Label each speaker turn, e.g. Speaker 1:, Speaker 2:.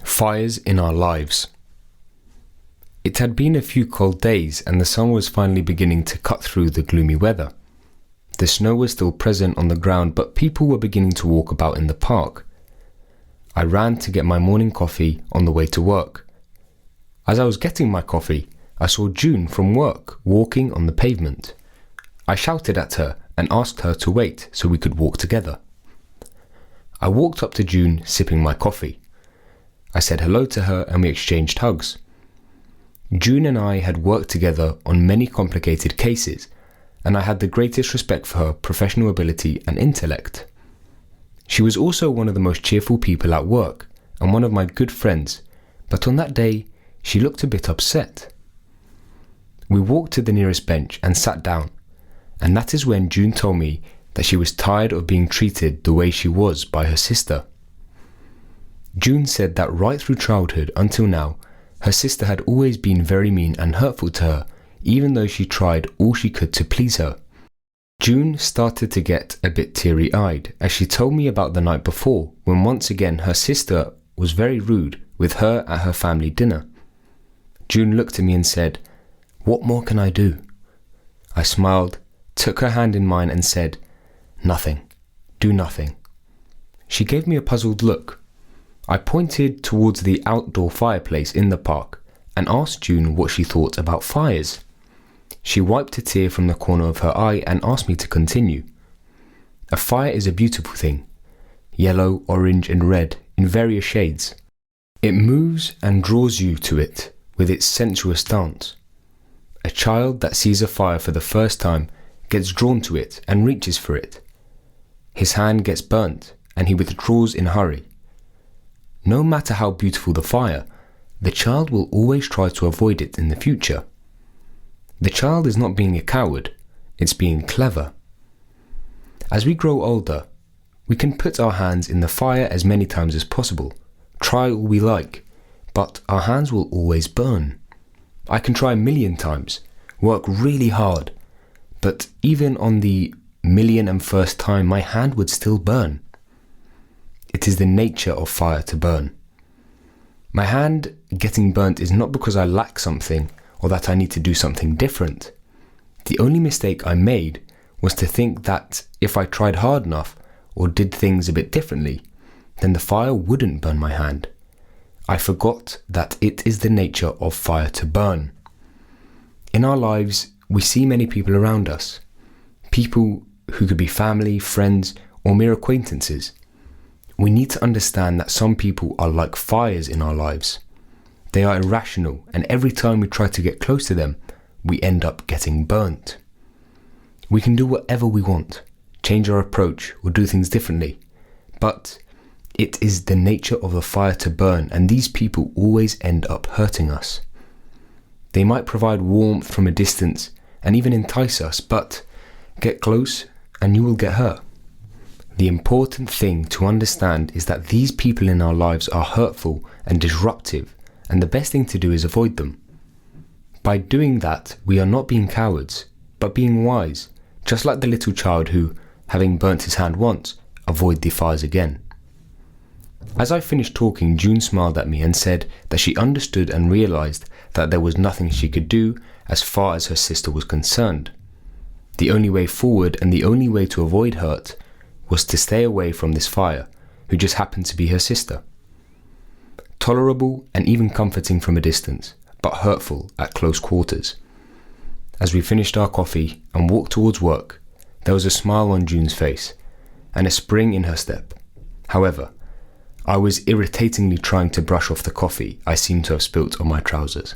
Speaker 1: Fires in our lives. It had been a few cold days and the sun was finally beginning to cut through the gloomy weather. The snow was still present on the ground, but people were beginning to walk about in the park. I ran to get my morning coffee on the way to work. As I was getting my coffee, I saw June from work walking on the pavement. I shouted at her and asked her to wait so we could walk together. I walked up to June sipping my coffee. I said hello to her and we exchanged hugs. June and I had worked together on many complicated cases, and I had the greatest respect for her professional ability and intellect. She was also one of the most cheerful people at work and one of my good friends, but on that day, she looked a bit upset. We walked to the nearest bench and sat down, and that is when June told me that she was tired of being treated the way she was by her sister. June said that right through childhood until now, her sister had always been very mean and hurtful to her, even though she tried all she could to please her. June started to get a bit teary-eyed as she told me about the night before, when once again her sister was very rude with her at her family dinner. June looked at me and said, "What more can I do?" I smiled, took her hand in mine and said, "Nothing. Do nothing." She gave me a puzzled look. I pointed towards the outdoor fireplace in the park and asked June what she thought about fires. She wiped a tear from the corner of her eye and asked me to continue. A fire is a beautiful thing, yellow, orange and red in various shades. It moves and draws you to it with its sensuous dance. A child that sees a fire for the first time gets drawn to it and reaches for it. His hand gets burnt and he withdraws in a hurry. No matter how beautiful the fire, the child will always try to avoid it in the future. The child is not being a coward, it's being clever. As we grow older, we can put our hands in the fire as many times as possible, try all we like, but our hands will always burn. I can try 1,000,000 times, work really hard, but even on the 1,000,001st time, my hand would still burn. It is the nature of fire to burn. My hand getting burnt is not because I lack something or that I need to do something different. The only mistake I made was to think that if I tried hard enough or did things a bit differently, then the fire wouldn't burn my hand. I forgot that it is the nature of fire to burn. In our lives, we see many people around us. People who could be family, friends, or mere acquaintances. We need to understand that some people are like fires in our lives. They are irrational, and every time we try to get close to them, we end up getting burnt. We can do whatever we want, change our approach, or do things differently, but it is the nature of the fire to burn, and these people always end up hurting us. They might provide warmth from a distance and even entice us, but get close and you will get hurt. The important thing to understand is that these people in our lives are hurtful and disruptive, and the best thing to do is avoid them. By doing that, we are not being cowards, but being wise, just like the little child who, having burnt his hand once, avoid the fires again. As I finished talking, June smiled at me and said that she understood and realized that there was nothing she could do as far as her sister was concerned. The only way forward and the only way to avoid hurt was to stay away from this fire, who just happened to be her sister. Tolerable and even comforting from a distance, but hurtful at close quarters. As we finished our coffee and walked towards work, there was a smile on June's face and a spring in her step. However, I was irritatingly trying to brush off the coffee I seemed to have spilt on my trousers.